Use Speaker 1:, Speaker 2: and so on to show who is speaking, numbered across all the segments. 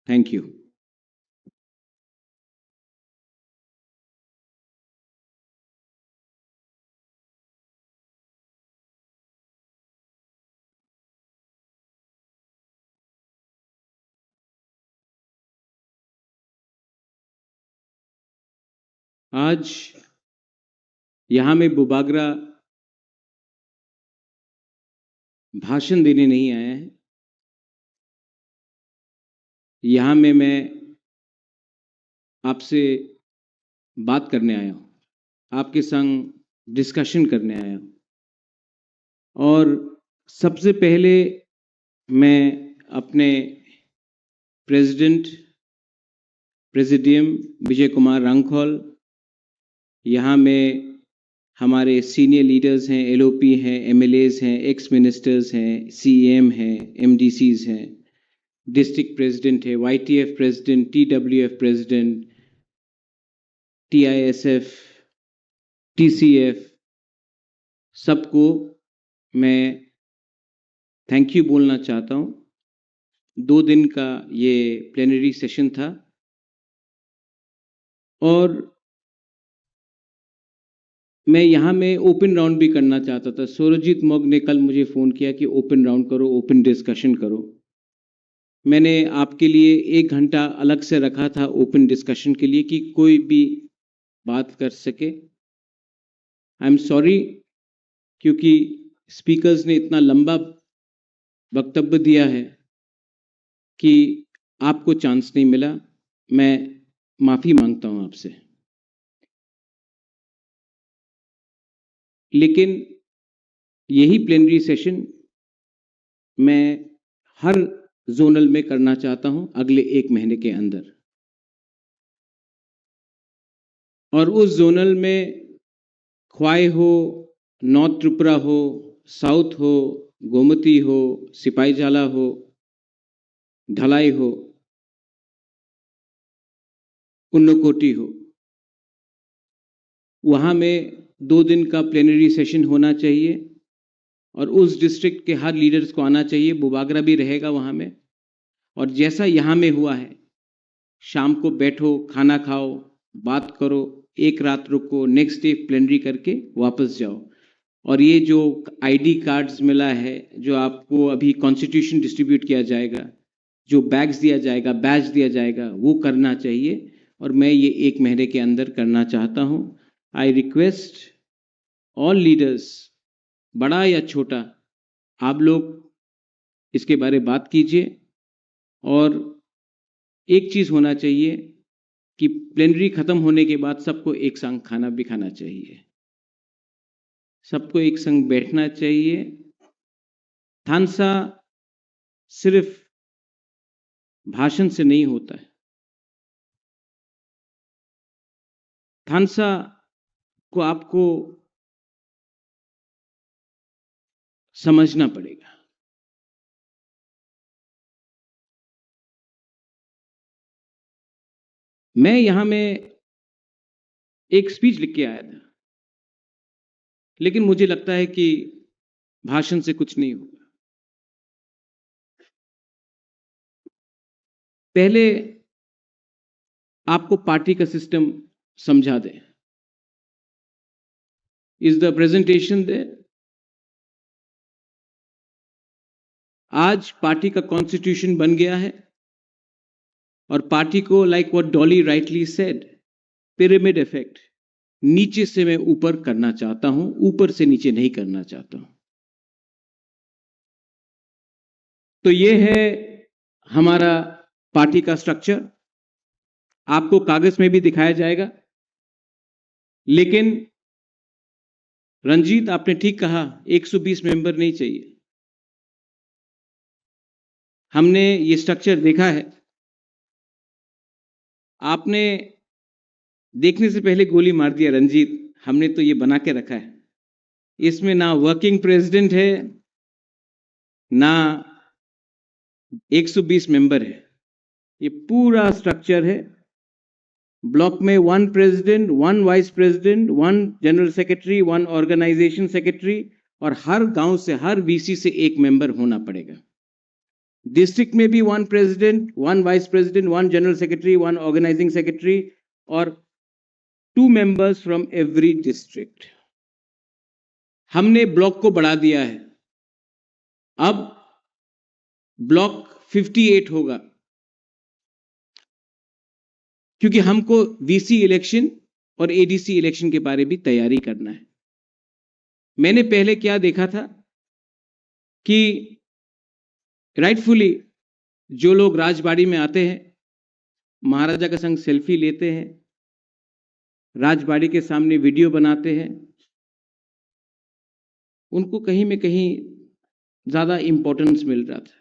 Speaker 1: Thank you. आज यहाँ में बुबागरा भाषण देने नहीं आया है। यहाँ में मैं आपसे बात करने आया हूँ, आपके संग डिस्कशन करने आया हूँ। और सबसे पहले मैं अपने प्रेसिडियम विजय कुमार रांखौल, यहाँ में हमारे सीनियर लीडर्स हैं, एलओपी हैं, एमएलएज हैं, एक्स मिनिस्टर्स हैं, सीएम हैं, एमडीसीज हैं, डिस्ट्रिक्ट प्रेसिडेंट है, YTF president, TWF president, TISF, TCF, सबको मैं थैंक यू बोलना चाहता हूँ। 2 दिन का ये प्लेनरी सेशन था और मैं यहाँ में ओपन राउंड भी करना चाहता था। सुरजीत मोग ने कल मुझे फ़ोन किया कि ओपन राउंड करो, ओपन डिस्कशन करो। मैंने आपके लिए 1 घंटा अलग से रखा था ओपन डिस्कशन के लिए कि कोई भी बात कर सके। आई एम सॉरी, क्योंकि स्पीकर्स ने इतना लंबा वक्तव्य दिया है कि आपको चांस नहीं मिला। मैं माफ़ी मांगता हूँ आपसे। लेकिन यही प्लेनरी सेशन मैं हर जोनल में करना चाहता हूं अगले 1 महीने के अंदर। और उस जोनल में ख्वाई हो, नॉर्थ त्रिपुरा हो, साउथ हो, गोमती हो, सिपाहीजाला हो, ढलाई हो, उन्नकोटी हो, वहां में 2 दिन का प्लेनरी सेशन होना चाहिए और उस डिस्ट्रिक्ट के हर लीडर्स को आना चाहिए। बुबागरा भी रहेगा वहां में। और जैसा यहाँ में हुआ है, शाम को बैठो, खाना खाओ, बात करो, 1 रात रुको, नेक्स्ट डे प्लेनरी करके वापस जाओ। और ये जो आईडी कार्ड्स मिला है, जो आपको अभी कॉन्स्टिट्यूशन डिस्ट्रीब्यूट किया जाएगा, जो बैग्स दिया जाएगा, बैच दिया जाएगा, वो करना चाहिए। और मैं ये 1 महीने के अंदर करना चाहता हूँ। आई रिक्वेस्ट ऑल लीडर्स, बड़ा या छोटा, आप लोग इसके बारे में बात कीजिए। और एक चीज होना चाहिए कि प्लेनरी खत्म होने के बाद सबको एक संग खाना भी खाना चाहिए, सबको एक संग बैठना चाहिए। थानसा सिर्फ भाषण से नहीं होता है। थानसा को आपको समझना पड़ेगा। मैं यहां में एक स्पीच लिख के आया था, लेकिन मुझे लगता है कि भाषण से कुछ नहीं होगा। पहले आपको पार्टी का सिस्टम समझा दें। Is the presentation there? आज पार्टी का कॉन्स्टिट्यूशन बन गया है और पार्टी को, like what Dolly rightly said, pyramid effect, नीचे से मैं ऊपर करना चाहता हूं, ऊपर से नीचे नहीं करना चाहता हूं। तो ये है हमारा पार्टी का स्ट्रक्चर। आपको कागज में भी दिखाया जाएगा। लेकिन रंजीत, आपने ठीक कहा, 120 मेंबर नहीं चाहिए। हमने ये स्ट्रक्चर देखा है। आपने देखने से पहले गोली मार दिया रंजीत। हमने तो ये बना के रखा है। इसमें ना वर्किंग प्रेसिडेंट है, ना 120 मेंबर है। ये पूरा स्ट्रक्चर है। ब्लॉक में 1 president, 1 vice president, 1 general secretary, 1 organisation secretary, और हर गांव से, हर वीसी से 1 मेंबर होना पड़ेगा। डिस्ट्रिक्ट में भी 1 president, 1 vice president, 1 general secretary, 1 organising secretary और 2 मेंबर्स फ्रॉम एवरी डिस्ट्रिक्ट। हमने ब्लॉक को बढ़ा दिया है, अब ब्लॉक 58 होगा, क्योंकि हमको वीसी इलेक्शन और एडीसी इलेक्शन के बारे भी तैयारी करना है। मैंने पहले क्या देखा था कि राइटफुली जो लोग राजबाड़ी में आते हैं, महाराजा का संग सेल्फी लेते हैं, राजबाड़ी के सामने वीडियो बनाते हैं, उनको कहीं में कहीं ज्यादा इंपॉर्टेंस मिल रहा था।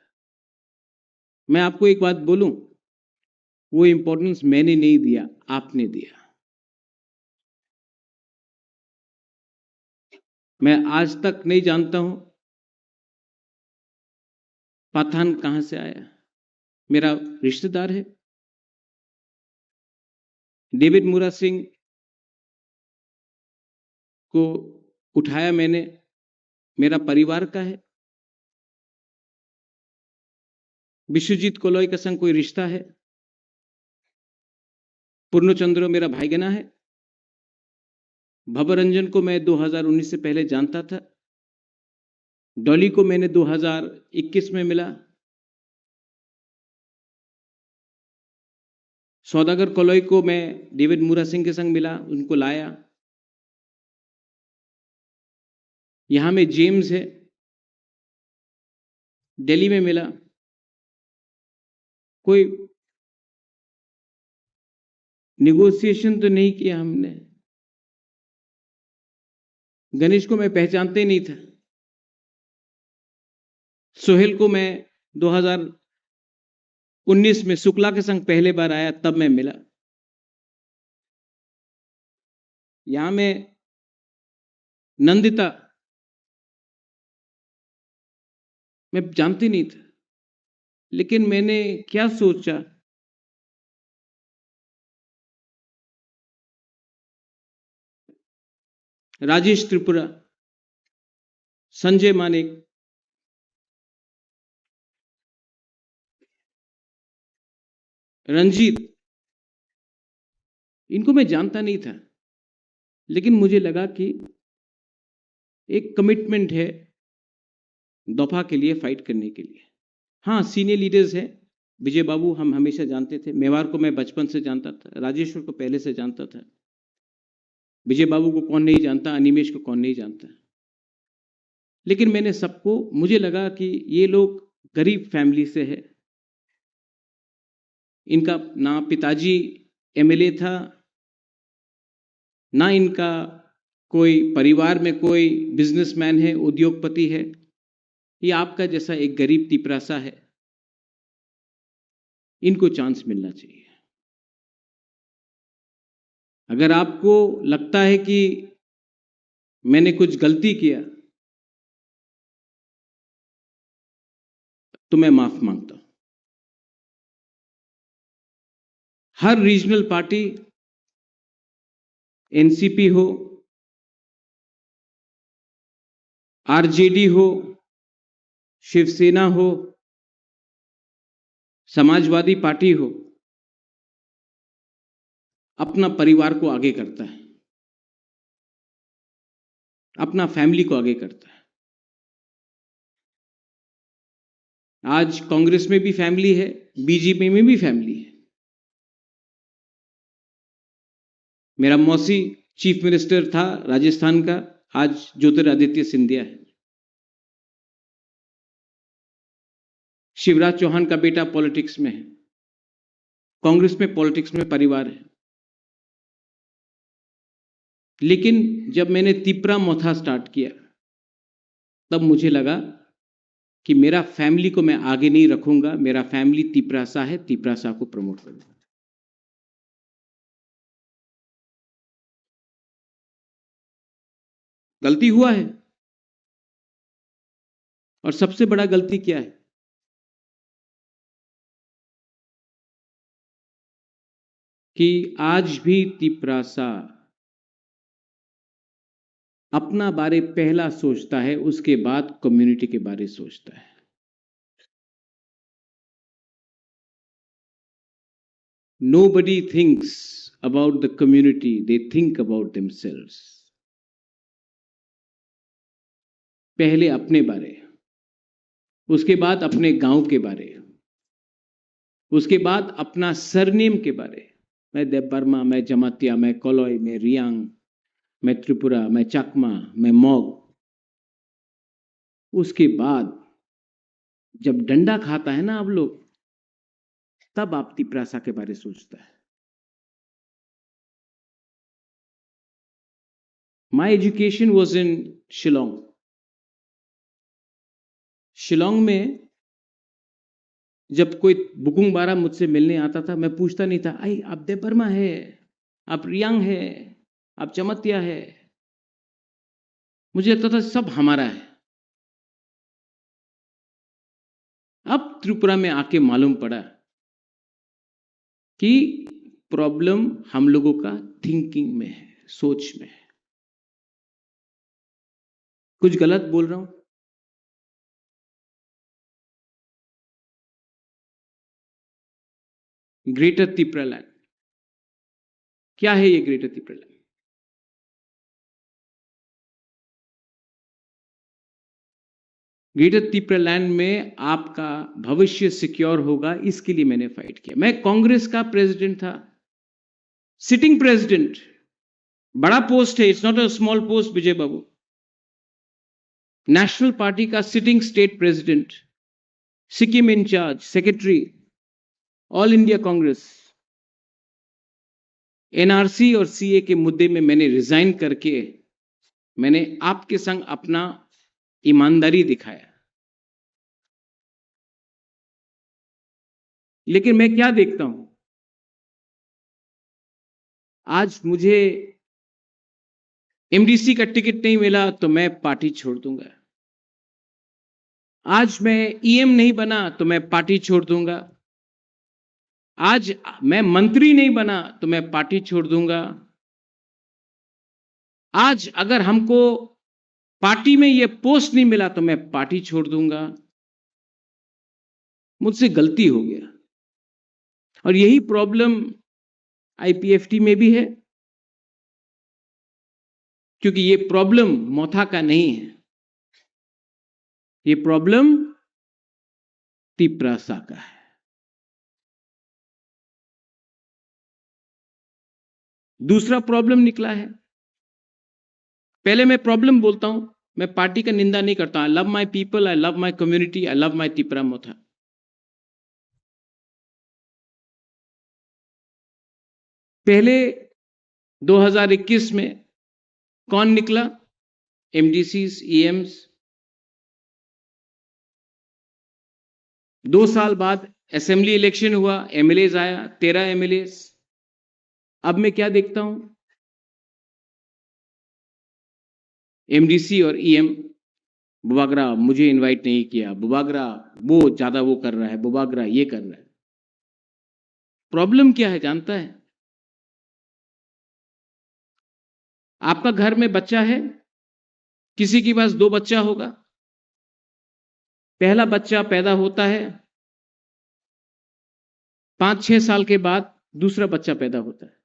Speaker 1: मैं आपको एक बात बोलूं, वो इंपॉर्टेंस मैंने नहीं दिया, आपने दिया। मैं आज तक नहीं जानता हूं पठान कहां से आया, मेरा रिश्तेदार है। डेविड मूरा सिंह को उठाया मैंने, मेरा परिवार का है। विश्वजीत कोलोई का संग कोई रिश्ता है। पूर्णचंद्र मेरा भाईगना है। भवरंजन को मैं 2019 से पहले जानता था। डॉली को मैंने 2021 में मिला। सौदागर कोलोई को मैं डेविड मूरा सिंह के संग मिला, उनको लाया। यहां में जेम्स है, दिल्ली में मिला। कोई निगोशिएशन तो नहीं किया हमने। गणेश को मैं पहचानते ही नहीं था। सोहेल को मैं 2019 में शुक्ला के संग पहले बार आया, तब मैं मिला। यहां में नंदिता मैं जानती नहीं था, लेकिन मैंने क्या सोचा, राजेश त्रिपुरा, संजय मानिक, रंजीत, इनको मैं जानता नहीं था, लेकिन मुझे लगा कि एक कमिटमेंट है दफा के लिए, फाइट करने के लिए। हाँ, सीनियर लीडर्स हैं। विजय बाबू हम हमेशा जानते थे, मेवार को मैं बचपन से जानता था, राजेश्वर को पहले से जानता था। विजय बाबू को कौन नहीं जानता, अनिमेश को कौन नहीं जानता। लेकिन मैंने सबको, मुझे लगा कि ये लोग गरीब फैमिली से है। इनका ना पिताजी एमएलए था, ना इनका कोई परिवार में कोई बिजनेसमैन है, उद्योगपति है। ये आपका जैसा एक गरीब तिपरासा है। इनको चांस मिलना चाहिए। अगर आपको लगता है कि मैंने कुछ गलती किया, तो मैं माफ मांगता हूं। हर रीजनल पार्टी, एनसीपी हो, आरजेडी हो, शिवसेना हो, समाजवादी पार्टी हो, अपना परिवार को आगे करता है, अपना फैमिली को आगे करता है। आज कांग्रेस में भी फैमिली है, बीजेपी में भी फैमिली है। मेरा मौसी चीफ मिनिस्टर था राजस्थान का, आज ज्योतिरादित्य सिंधिया है। शिवराज चौहान का बेटा पॉलिटिक्स में है। कांग्रेस में, पॉलिटिक्स में परिवार है। लेकिन जब मैंने तिपरा मोथा स्टार्ट किया, तब मुझे लगा कि मेरा फैमिली को मैं आगे नहीं रखूंगा। मेरा फैमिली तिपरासा है, तिपरासा को प्रमोट करूंगा। गलती हुआ है। और सबसे बड़ा गलती क्या है? कि आज भी तिपरासा अपना बारे पहला सोचता है, उसके बाद कम्युनिटी के बारे सोचता है। Nobody thinks about the community, they think about themselves. पहले अपने बारे, उसके बाद अपने गांव के बारे, उसके बाद अपना सरनेम के बारे. मैं देवबर्मा, मैं जमातिया, मैं कोलोई, मैं रियांग, मैं त्रिपुरा, मैं चकमा, मैं मॉग. उसके बाद जब डंडा खाता है ना आप लोग, तब आप तिपरासा के बारे सोचता है. My education was in Shillong. Shillong में जब कोई बुकुंग बारा मुझसे मिलने आता था, मैं पूछता नहीं था, आई आप देवबर्मा है, आप रियांग है, आप चमतिया है. मुझे लगता था सब हमारा है. अब त्रिपुरा में आके मालूम पड़ा कि प्रॉब्लम हम लोगों का थिंकिंग में है, सोच में है. कुछ गलत बोल रहा हूं? ग्रेटर त्रिपुरा लैंड, क्या है ये greater Tripura land? Greater Tripura land में आपका भविष्य सिक्योर होगा, इसके लिए मैंने फाइट किया. मैं कांग्रेस का प्रेसिडेंट था, सिटिंग प्रेसिडेंट. बड़ा पोस्ट है, it's not a small post Vijay Babu. National party का sitting state president, Sikkim incharge, secretary, all India Congress. NRC और सीए के मुद्दे में मैंने रिजाइन करके मैंने आपके संग अपना ईमानदारी दिखाया. लेकिन मैं क्या देखता हूं, आज मुझे एमडीसी का टिकट नहीं मिला तो मैं पार्टी छोड़ दूंगा. आज मैं ईएम नहीं बना तो मैं पार्टी छोड़ दूंगा. आज मैं मंत्री नहीं बना तो मैं पार्टी छोड़ दूंगा. आज अगर हमको पार्टी में ये पोस्ट नहीं मिला तो मैं पार्टी छोड़ दूंगा. मुझसे गलती हो गया. और यही प्रॉब्लम आईपीएफटी में भी है, क्योंकि ये प्रॉब्लम मोथा का नहीं है, ये प्रॉब्लम तिपरासा का है. दूसरा प्रॉब्लम निकला है. पहले मैं प्रॉब्लम बोलता हूं, मैं पार्टी का निंदा नहीं करता. I love my people, I love my community, I love my Tipra Motha. पहले 2021 में कौन निकला? एमडीसीज, ईएम्स. 2 साल बाद असेंबली इलेक्शन हुआ, एमएलएज आया, 13 एमएलएज. अब मैं क्या देखता हूं, एमडीसी और ईएम. बुबागरा मुझे इनवाइट नहीं किया, बुबागरा वो ज्यादा वो कर रहा है, बुबागरा ये कर रहा है. प्रॉब्लम क्या है जानता है? आपका घर में बच्चा है, किसी के पास 2 बच्चा होगा. पहला बच्चा पैदा होता है, 5-6 साल के बाद दूसरा बच्चा पैदा होता है.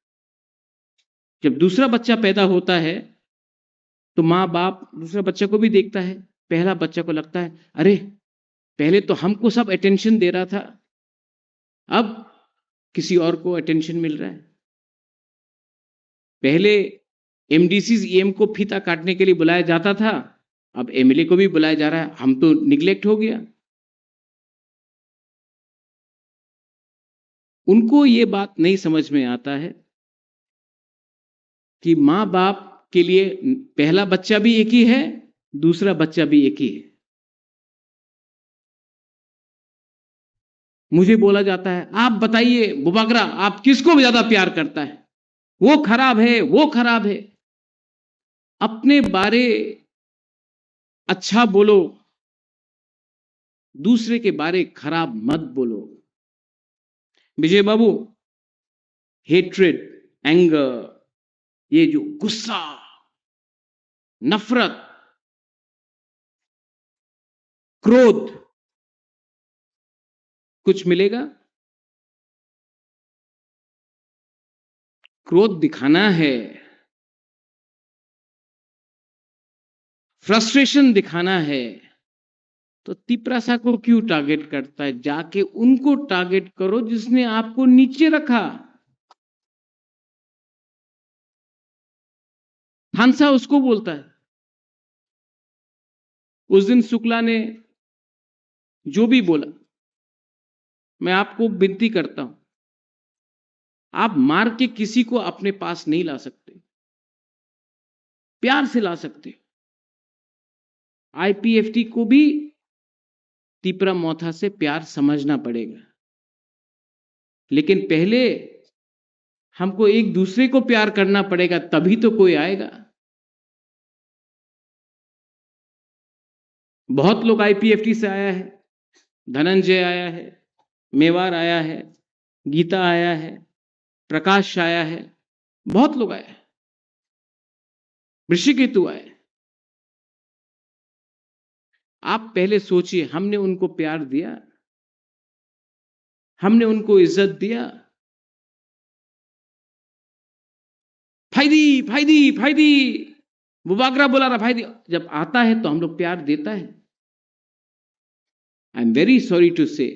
Speaker 1: जब दूसरा बच्चा पैदा होता है तो माँ बाप दूसरे बच्चे को भी देखता है. पहला बच्चा को लगता है, अरे पहले तो हमको सब अटेंशन दे रहा था, अब किसी और को अटेंशन मिल रहा है. पहले एमडीसी ईएम को फीता काटने के लिए बुलाया जाता था, अब एमएलए को भी बुलाया जा रहा है. हम तो निग्लेक्ट हो गया. उनको ये बात नहीं समझ में आता है कि माँ बाप के लिए पहला बच्चा भी एक ही है, दूसरा बच्चा भी एक ही है. मुझे बोला जाता है, आप बताइए बुबागरा आप किसको ज्यादा प्यार करता है, वो खराब है, वो खराब है. अपने बारे अच्छा बोलो, दूसरे के बारे खराब मत बोलो. विजय बाबू, हेट्रेड, एंगर, ये जो गुस्सा, नफरत, क्रोध, कुछ मिलेगा? क्रोध दिखाना है, फ्रस्ट्रेशन दिखाना है, तो तिपरासा को क्यों टारगेट करता है? जाके उनको टारगेट करो जिसने आपको नीचे रखा। हांसा उसको बोलता है। उस दिन शुक्ला ने जो भी बोला, मैं आपको विनती करता हूं, आप मार के किसी को अपने पास नहीं ला सकते, प्यार से ला सकते। आईपीएफटी को भी तिपरा मोथा से प्यार समझना पड़ेगा, लेकिन पहले हमको एक दूसरे को प्यार करना पड़ेगा, तभी तो कोई आएगा। बहुत लोग आईपीएफटी से आया है, धनंजय आया है, मेवार आया है, गीता आया है, प्रकाश आया है, बहुत लोग आए, ऋषिकेतु आए। आप पहले सोचिए, हमने उनको प्यार दिया, हमने उनको इज्जत दिया? फायदी फायदी फायदी, बुबागरा बुला रहा फायदी, जब आता है तो हम लोग प्यार देता है। I am very sorry to say,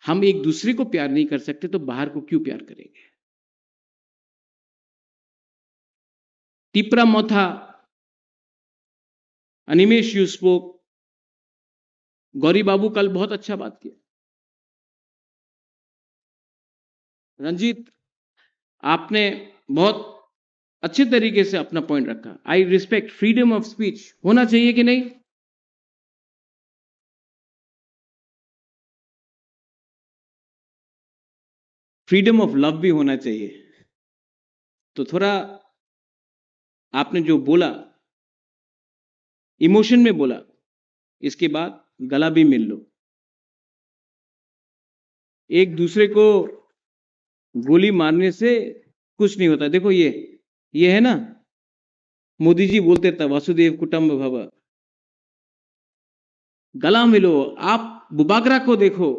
Speaker 1: हम एक दूसरे को प्यार नहीं कर सकते तो बाहर को क्यों प्यार करेंगे? तिपरा मोथा, अनिमेश यू स्पोक, गौरी बाबू कल बहुत अच्छा बात किया। रंजीत, आपने बहुत अच्छे तरीके से अपना पॉइंट रखा। I respect freedom of speech, होना चाहिए कि नहीं? फ्रीडम ऑफ लव भी होना चाहिए। तो थोड़ा आपने जो बोला, इमोशन में बोला, इसके बाद गला भी मिल लो। एक दूसरे को गोली मारने से कुछ नहीं होता। देखो ये है ना, मोदी जी बोलते था वसुदेव कुटुंब भव, गला मिलो। आप बुबागरा को देखो,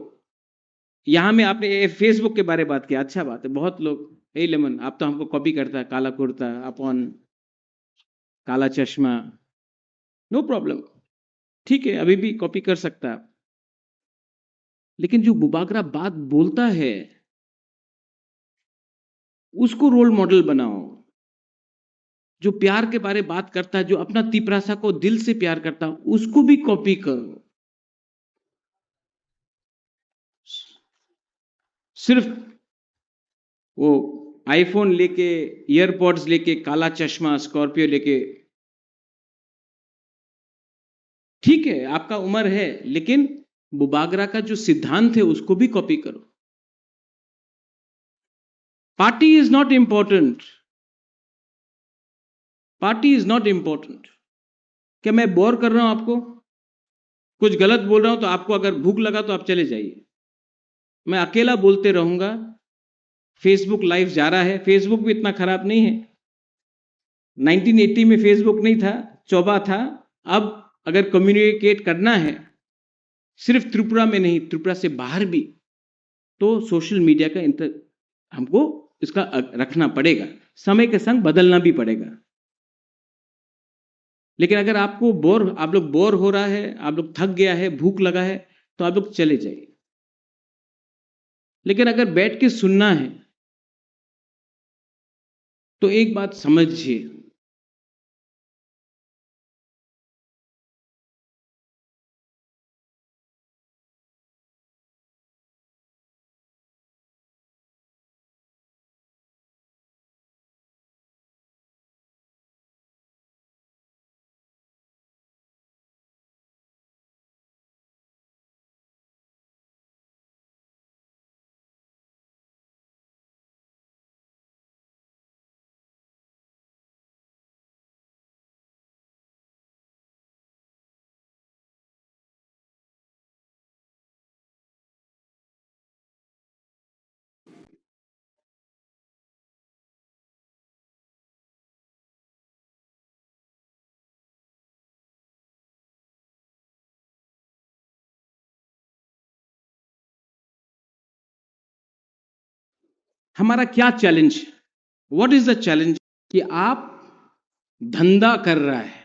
Speaker 1: यहां में आपने फेसबुक के बारे में बात किया, अच्छा बात है। बहुत लोग, हे लेमन आप तो हमको कॉपी करता है, काला कुर्ता अपॉन काला चश्मा, नो प्रॉब्लम, ठीक है, अभी भी कॉपी कर सकता है। लेकिन जो बुबागरा बात बोलता है, उसको रोल मॉडल बनाओ। जो प्यार के बारे में बात करता है, जो अपना तिपरासा को दिल से प्यार करता है, उसको भी कॉपी करो। सिर्फ वो आईफोन लेके, ईयरपॉड्स लेके, काला चश्मा, स्कॉर्पियो लेके, ठीक है आपका उम्र है, लेकिन बुबागरा का जो सिद्धांत है उसको भी कॉपी करो। Party is not important, party is not important. क्या मैं बोर कर रहा हूं आपको? कुछ गलत बोल रहा हूं तो आपको अगर भूख लगा तो आप चले जाइए, मैं अकेला बोलते रहूंगा। फेसबुक लाइव जा रहा है, फेसबुक भी इतना खराब नहीं है। 1980 में फेसबुक नहीं था, चौबा था। अब अगर कम्युनिकेट करना है, सिर्फ त्रिपुरा में नहीं, त्रिपुरा से बाहर भी, तो सोशल मीडिया का हमको इसका रखना पड़ेगा, समय के संग बदलना भी पड़ेगा। लेकिन अगर आप लोग बोर हो रहा है, आप लोग थक गया है, भूख लगा है, तो आप लोग चले जाइए। लेकिन अगर बैठ के सुनना है तो एक बात समझिए, हमारा क्या challenge, what is the challenge कि आप धंधा कर रहा है,